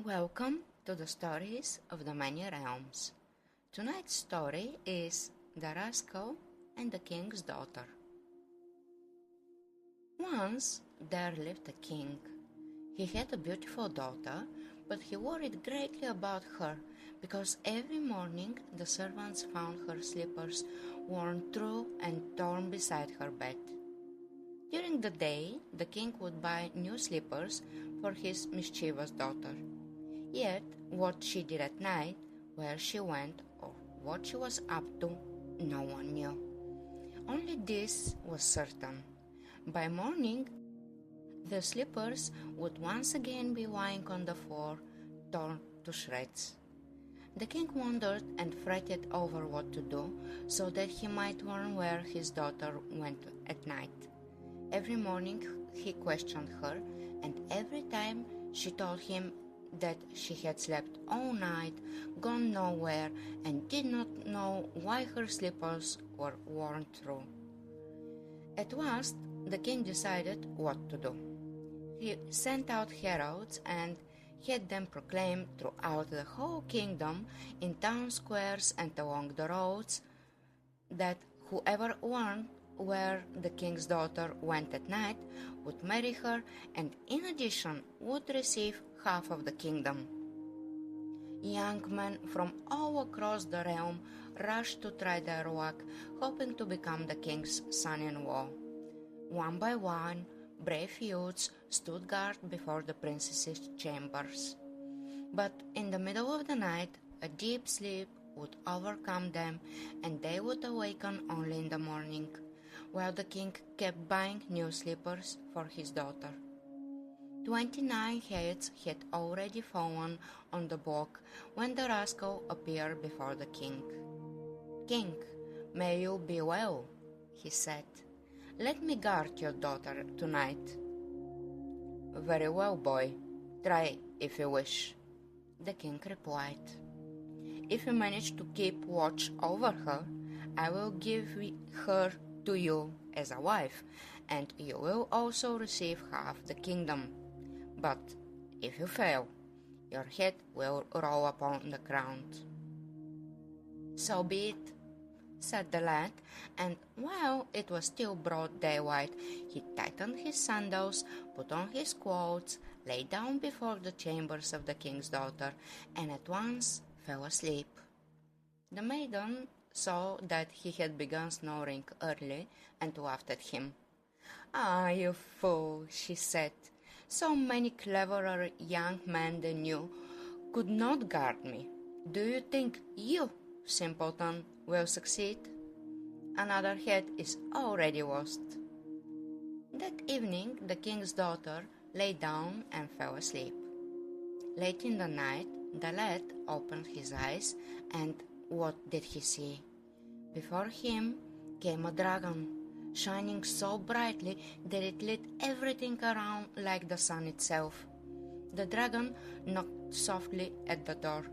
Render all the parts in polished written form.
Welcome to the stories of the many realms. Tonight's story is The Rascal and the King's Daughter. Once there lived a king. He had a beautiful daughter, but he worried greatly about her because every morning the servants found her slippers worn through and torn beside her bed. During the day, the king would buy new slippers for his mischievous daughter. Yet, what she did at night, where she went, or what she was up to, no one knew. Only this was certain. By morning, the slippers would once again be lying on the floor, torn to shreds. The king wondered and fretted over what to do so that he might learn where his daughter went at night. Every morning he questioned her, and every time she told him that she had slept all night, gone nowhere, and did not know why her slippers were worn through. At last, the king decided what to do. He sent out heralds and had them proclaim throughout the whole kingdom, in town squares and along the roads, that whoever learned where the king's daughter went at night would marry her, and in addition would receive half of the kingdom. Young men from all across the realm rushed to try their luck, hoping to become the king's son-in-law. One by one, brave youths stood guard before the princess's chambers. But in the middle of the night, a deep sleep would overcome them, and they would awaken only in the morning, while the king kept buying new slippers for his daughter. 29 heads had already fallen on the block when the rascal appeared before the king. "King, may you be well," he said. "Let me guard your daughter tonight." "Very well, boy. Try if you wish," the king replied. "If you manage to keep watch over her, I will give her to you as a wife, and you will also receive half the kingdom. But if you fail, your head will roll upon the ground." "So be it," said the lad, and while it was still broad daylight, he tightened his sandals, put on his clothes, lay down before the chambers of the king's daughter, and at once fell asleep. The maiden saw that he had begun snoring early and laughed at him. "Ah, you fool," she said. "So many cleverer young men than you could not guard me. Do you think you, simpleton, will succeed? Another head is already lost." That evening the king's daughter lay down and fell asleep. Late in the night the lad opened his eyes, and what did he see? Before him came a dragon, shining so brightly that it lit everything around like the sun itself. The dragon knocked softly at the door.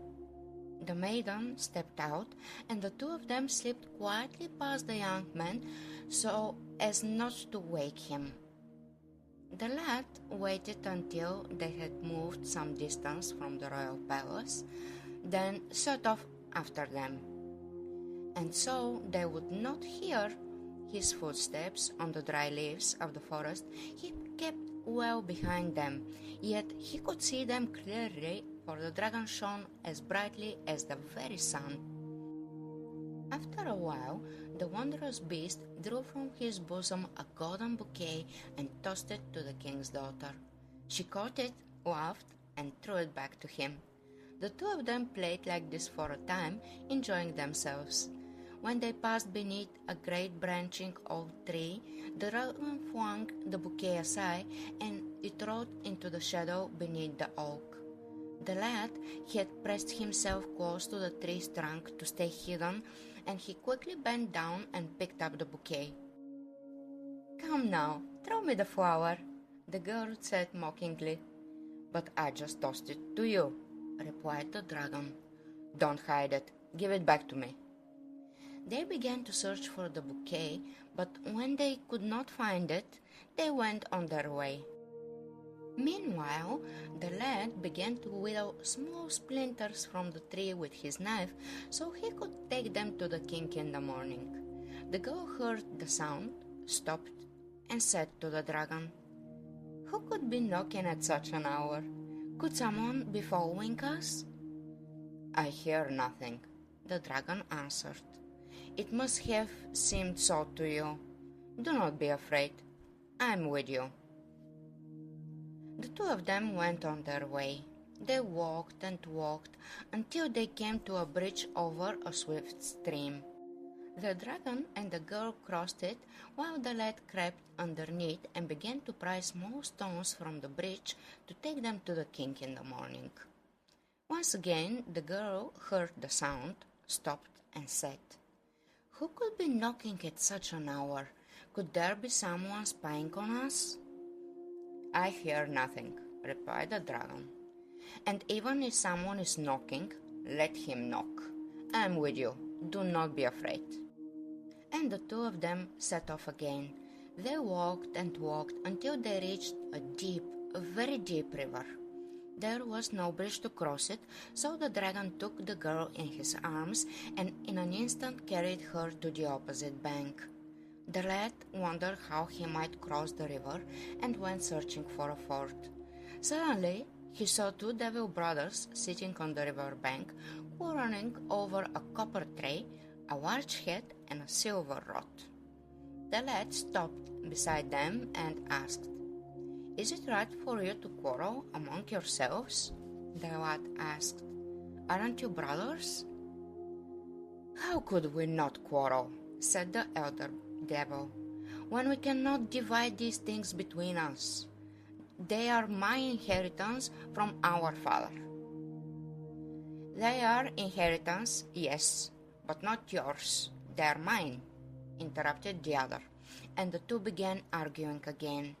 The maiden stepped out, and the two of them slipped quietly past the young man so as not to wake him. The lad waited until they had moved some distance from the royal palace, then set off after them. And so they would not hear his footsteps on the dry leaves of the forest. He kept well behind them, yet he could see them clearly, for the dragon shone as brightly as the very sun. After a while, the wondrous beast drew from his bosom a golden bouquet and tossed it to the king's daughter. She caught it, laughed, and threw it back to him. The two of them played like this for a time, enjoying themselves. When they passed beneath a great branching oak tree, the dragon flung the bouquet aside, and it rolled into the shadow beneath the oak. The lad had pressed himself close to the tree's trunk to stay hidden, and he quickly bent down and picked up the bouquet. "Come now, throw me the flower," the girl said mockingly. "But I just tossed it to you," replied the dragon. "Don't hide it. Give it back to me." They began to search for the bouquet, but when they could not find it, they went on their way. Meanwhile, the lad began to whittle small splinters from the tree with his knife so he could take them to the king in the morning. The girl heard the sound, stopped, and said to the dragon, "Who could be knocking at such an hour? Could someone be following us?" "I hear nothing," the dragon answered. "It must have seemed so to you. Do not be afraid. I am with you." The two of them went on their way. They walked and walked until they came to a bridge over a swift stream. The dragon and the girl crossed it while the lad crept underneath and began to pry small stones from the bridge to take them to the king in the morning. Once again the girl heard the sound, stopped, and said, "Who could be knocking at such an hour? Could there be someone spying on us?" "I hear nothing," replied the dragon. "And even if someone is knocking, let him knock. I am with you. Do not be afraid." And the two of them set off again. They walked and walked until they reached a very deep river. There was no bridge to cross it, so the dragon took the girl in his arms and in an instant carried her to the opposite bank. The lad wondered how he might cross the river and went searching for a ford. Suddenly, he saw two devil brothers sitting on the river bank, quarreling over a copper tray, a large hat, and a silver rod. The lad stopped beside them and asked, "Is it right for you to quarrel among yourselves?" The lad asked, "Aren't you brothers?" "How could we not quarrel?" said the elder devil, "when we cannot divide these things between us? They are my inheritance from our father." "They are inheritance, yes, but not yours. They are mine," interrupted the other, and the two began arguing again.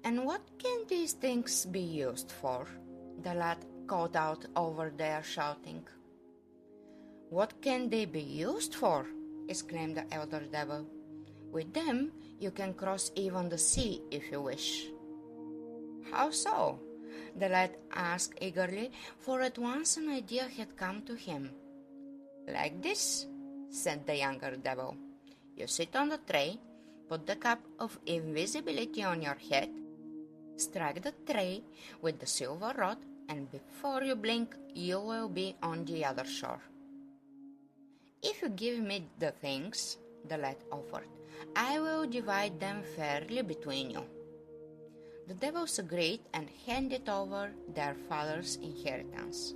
"And what can these things be used for?" the lad called out over their shouting. "What can they be used for?" exclaimed the elder devil. "With them you can cross even the sea if you wish." "How so?" the lad asked eagerly, for at once an idea had come to him. "Like this," said the younger devil. "You sit on the tray, put the cap of invisibility on your head, strike the tray with the silver rod, and before you blink you will be on the other shore." "If you give me the things," the lad offered, "I will divide them fairly between you." The devils agreed and handed over their father's inheritance.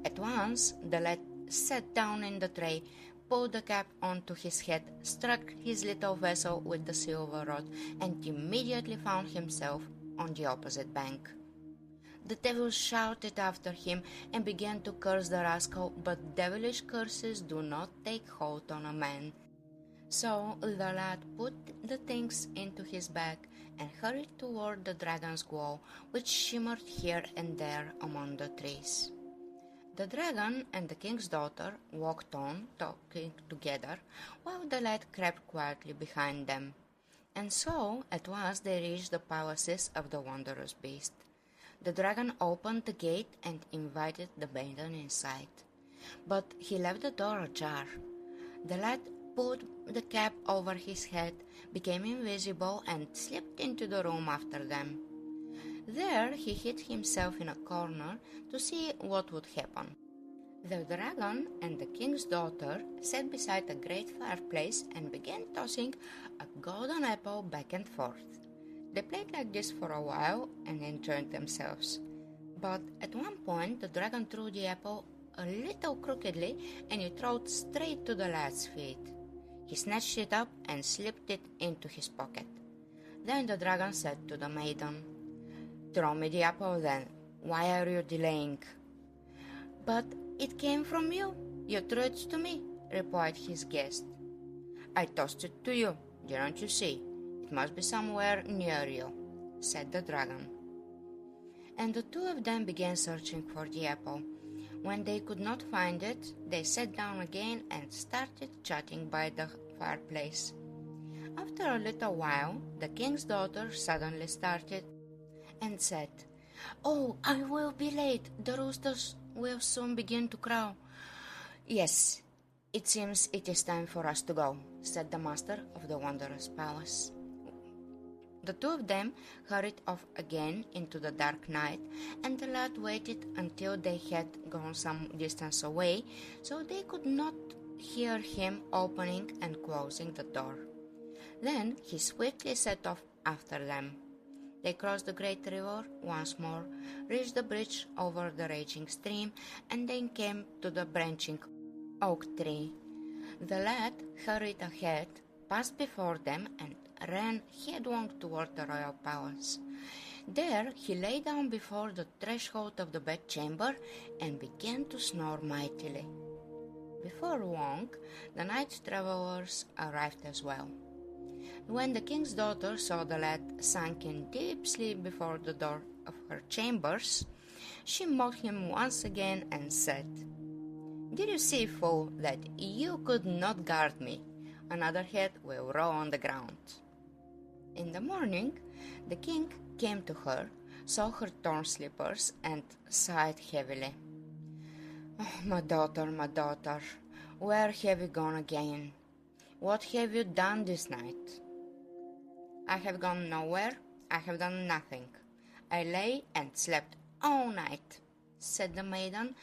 At once the lad sat down in the tray, pulled the cap onto his head, struck his little vessel with the silver rod, and immediately found himself on the opposite bank. The devils shouted after him and began to curse the rascal, but devilish curses do not take hold on a man. So the lad put the things into his bag and hurried toward the dragon's glow, which shimmered here and there among the trees. The dragon and the king's daughter walked on, talking together, while the lad crept quietly behind them. And so at once they reached the palaces of the wondrous beast. The dragon opened the gate and invited the maiden inside. But he left the door ajar. The lad put the cap over his head, became invisible, and slipped into the room after them. There he hid himself in a corner to see what would happen. The dragon and the king's daughter sat beside a great fireplace and began tossing a golden apple back and forth. They played like this for a while and enjoyed themselves. But at one point the dragon threw the apple a little crookedly and it rolled straight to the lad's feet. He snatched it up and slipped it into his pocket. Then the dragon said to the maiden, "Throw me the apple then. Why are you delaying?" "But it came from you. You threw it to me," replied his guest. "I tossed it to you. Didn't you see? It must be somewhere near you," said the dragon. And the two of them began searching for the apple. When they could not find it, they sat down again and started chatting by the fireplace. After a little while, the king's daughter suddenly started and said, "Oh, I will be late. The roosters will soon begin to crow." "Yes, it seems it is time for us to go," said the master of the Wanderer's palace. The two of them hurried off again into the dark night, and the lad waited until they had gone some distance away, so they could not hear him opening and closing the door. Then he swiftly set off after them. They crossed the great river once more, reached the bridge over the raging stream, and then came to the branching oak tree. The lad hurried ahead, passed before them, and ran headlong toward the royal palace. There he lay down before the threshold of the bedchamber and began to snore mightily. Before long, the night travelers arrived as well. When the king's daughter saw the lad sunk in deep sleep before the door of her chambers, she mocked him once again and said, "Did you see, fool, that you could not guard me? Another head will roll on the ground." In the morning, the king came to her, saw her torn slippers, and sighed heavily. "Oh, my daughter, where have you gone again? What have you done this night?" "I have gone nowhere. I have done nothing. I lay and slept all night," said the maiden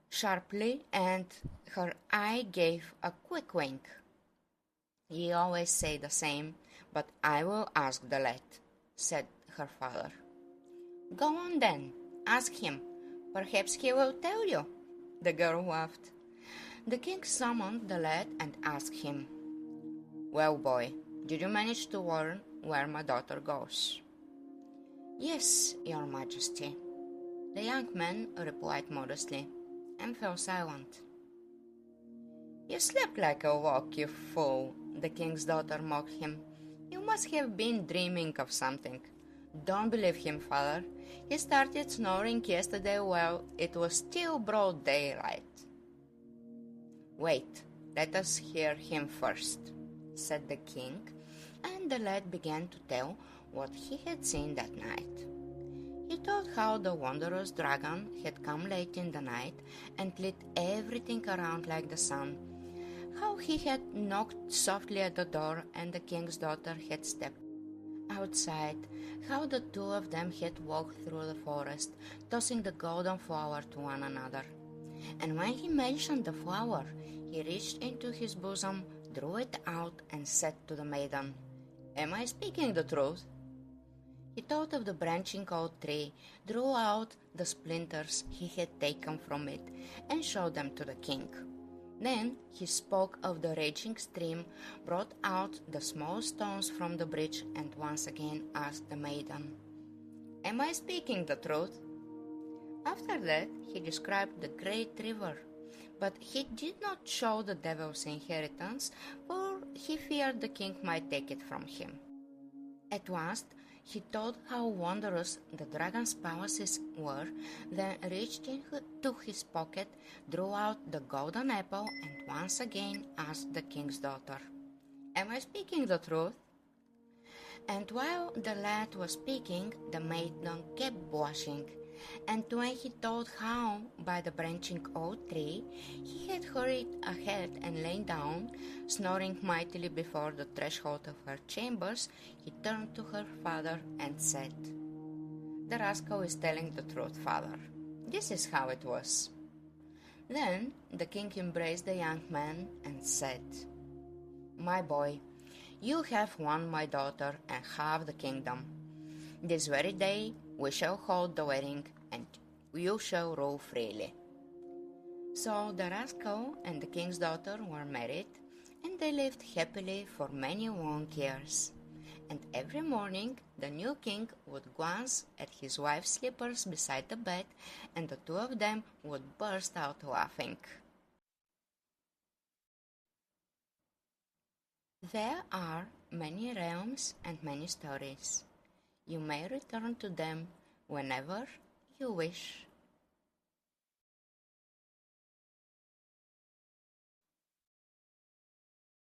sharply, and her eye gave a quick wink. "You always say the same, but I will ask the lad," said her father. "Go on then, ask him. Perhaps he will tell you." The girl laughed. The king summoned the lad and asked him, "Well, boy, did you manage to learn where my daughter goes?" "Yes, your majesty," the young man replied modestly, and fell silent. "You slept like a log, you fool," the king's daughter mocked him. "You must have been dreaming of something." "Don't believe him, father. He started snoring yesterday while it was still broad daylight." "Wait, let us hear him first," said the king, and the lad began to tell what he had seen that night. He told how the Wanderer's dragon had come late in the night and lit everything around like the sun, how he had knocked softly at the door and the king's daughter had stepped outside, how the two of them had walked through the forest, tossing the golden flower to one another. And when he mentioned the flower, he reached into his bosom, drew it out, and said to the maiden, "Am I speaking the truth?" He thought of the branching oak tree, drew out the splinters he had taken from it, and showed them to the king. Then he spoke of the raging stream, brought out the small stones from the bridge, and once again asked the maiden, "Am I speaking the truth?" After that he described the great river, but he did not show the devil's inheritance, for he feared the king might take it from him. At last he told how wondrous the dragon's palaces were, then reached into his pocket, drew out the golden apple, and once again asked the king's daughter, "Am I speaking the truth?" And while the lad was speaking, the maiden kept blushing, and when he told how, by the branching oak tree, he had hurried ahead and lain down, snoring mightily before the threshold of her chambers, he turned to her father and said, "The rascal is telling the truth, father. This is how it was." Then the king embraced the young man and said, "My boy, you have won my daughter and half the kingdom. This very day we shall hold the wedding, and you shall rule freely." So the rascal and the king's daughter were married, and they lived happily for many long years. And every morning the new king would glance at his wife's slippers beside the bed, and the two of them would burst out laughing. There are many realms and many stories. You may return to them whenever you wish.